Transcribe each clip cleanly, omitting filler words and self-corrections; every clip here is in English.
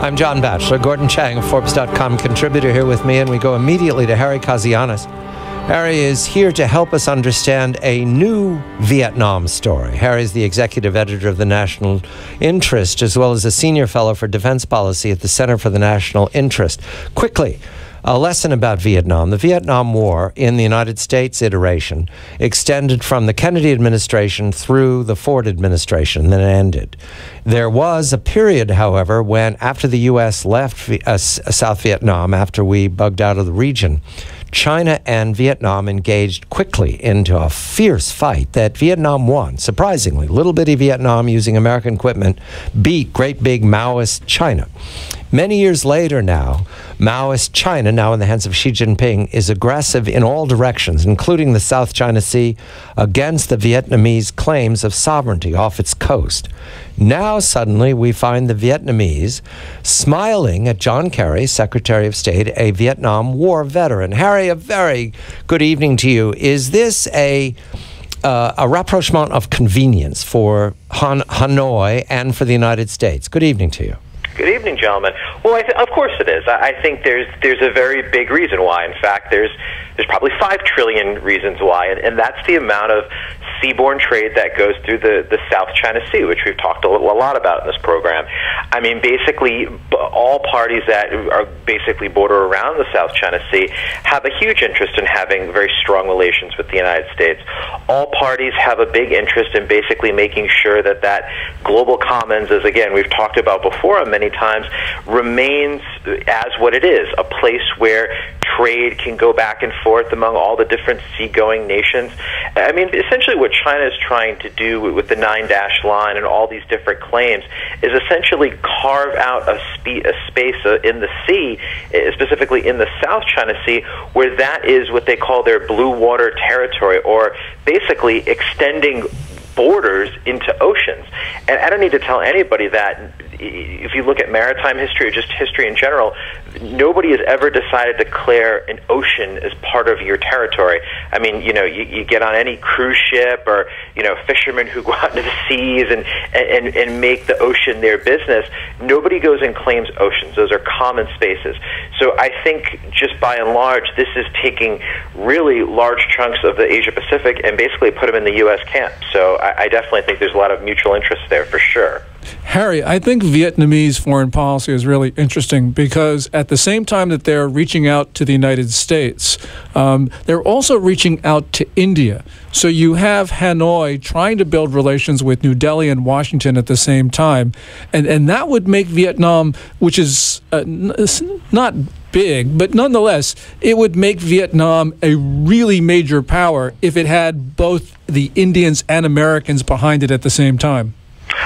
I'm John Batchelor. Gordon Chang, a Forbes.com contributor, here with me, and we go immediately to Harry Kazianis. Harry is here to help us understand a new Vietnam story. Harry is the executive editor of the National Interest, as well as a senior fellow for defense policy at the Center for the National Interest. Quickly, a lesson about Vietnam. The Vietnam War, in the United States iteration, extended from the Kennedy administration through the Ford administration, then ended. There was a period, however, when after the U.S. left South Vietnam, after we bugged out of the region, China and Vietnam engaged quickly into a fierce fight that Vietnam won. Surprisingly, little bitty Vietnam, using American equipment, beat great big Maoist China. Many years later now, Maoist China, now in the hands of Xi Jinping, is aggressive in all directions, including the South China Sea, against the Vietnamese claims of sovereignty off its coast. Now, suddenly, we find the Vietnamese smiling at John Kerry, Secretary of State, a Vietnam War veteran. Harry, a very good evening to you. Is this a rapprochement of convenience for Hanoi and for the United States? Good evening to you. Good evening, gentlemen. Well, of course it is. I think there's a very big reason why. In fact, there's probably 5 trillion reasons why, and that's the amount of seaborne trade that goes through the South China Sea, which we've talked a lot about in this program. I mean, basically, all parties that are basically border around the South China Sea have a huge interest in having very strong relations with the United States. All parties have a big interest in basically making sure that global commons, as again we've talked about before many times, remains as what it is, a place where trade can go back and forth among all the different seagoing nations. I mean, essentially what China is trying to do with the 9-dash line and all these different claims is essentially carve out a space in the sea, specifically in the South China Sea, where that is what they call their blue water territory, or basically extending borders into oceans. And I don't need to tell anybody that if you look at maritime history or just history in general, nobody has ever decided to declare an ocean as part of your territory. I mean, you get on any cruise ship, or fishermen who go out into the seas and make the ocean their business. Nobody goes and claims oceans. Those are common spaces. So I think just by and large, this is taking really large chunks of the Asia Pacific and basically put them in the U.S. camp. So I definitely think there's a lot of mutual interest there for sure. Harry, I think Vietnamese foreign policy is really interesting because at the same time that they're reaching out to the United States, they're also reaching out to India. So you have Hanoi trying to build relations with New Delhi and Washington at the same time. And that would make Vietnam, which is not big, but nonetheless, it would make Vietnam a really major power if it had both the Indians and Americans behind it at the same time.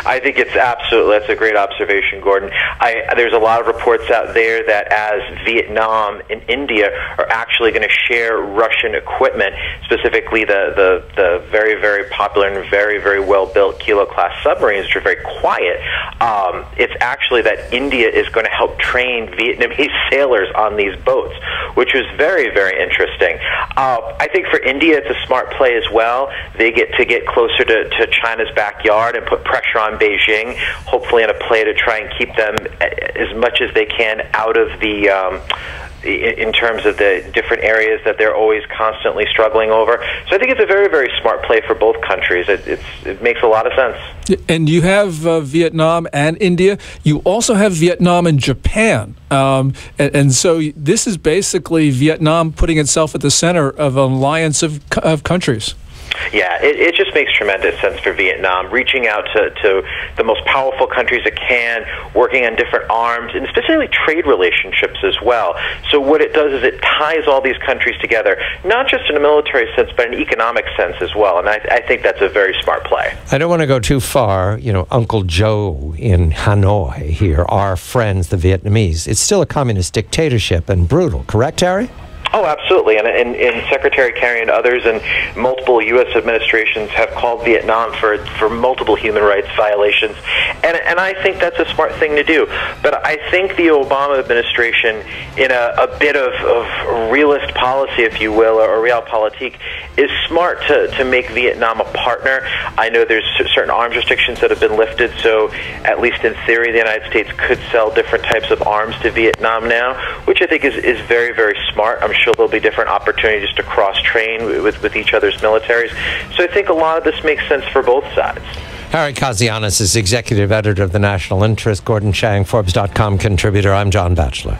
I think that's a great observation, Gordon. There's a lot of reports out there that as Vietnam and India are actually going to share Russian equipment, specifically the very, very popular and very, very well-built Kilo-class submarines, which are very quiet, it's actually that India is going to help train Vietnamese sailors on these boats, which was very, very interesting. I think for India, it's a smart play as well. They get closer to China's backyard and put pressure on Beijing, hopefully in a play to try and keep them as much as they can out of the in terms of the different areas that they're always constantly struggling over. So I think it's a very, very smart play for both countries. It makes a lot of sense. And you have Vietnam and India. You also have Vietnam and Japan. And so this is basically Vietnam putting itself at the center of an alliance of countries. Yeah, it just makes tremendous sense for Vietnam, reaching out to the most powerful countries it can, working on different arms, and especially trade relationships as well. So what it does is it ties all these countries together, not just in a military sense, but in an economic sense as well. And I think that's a very smart play. I don't want to go too far. Uncle Joe in Hanoi here, our friends, the Vietnamese. It's still a communist dictatorship and brutal. Correct, Harry? Oh, absolutely. And Secretary Kerry and others and multiple U.S. administrations have called Vietnam for multiple human rights violations. And I think that's a smart thing to do. But I think the Obama administration, in a bit of realist policy, if you will, or realpolitik, is smart to make Vietnam a partner. I know there's certain arms restrictions that have been lifted, so at least in theory, the United States could sell different types of arms to Vietnam now, which I think is very, very smart. I'm sure there'll be different opportunities to cross-train with each other's militaries. So I think a lot of this makes sense for both sides. Harry Kazianis is executive editor of The National Interest. Gordon Chang, Forbes.com contributor. I'm John Batchelor.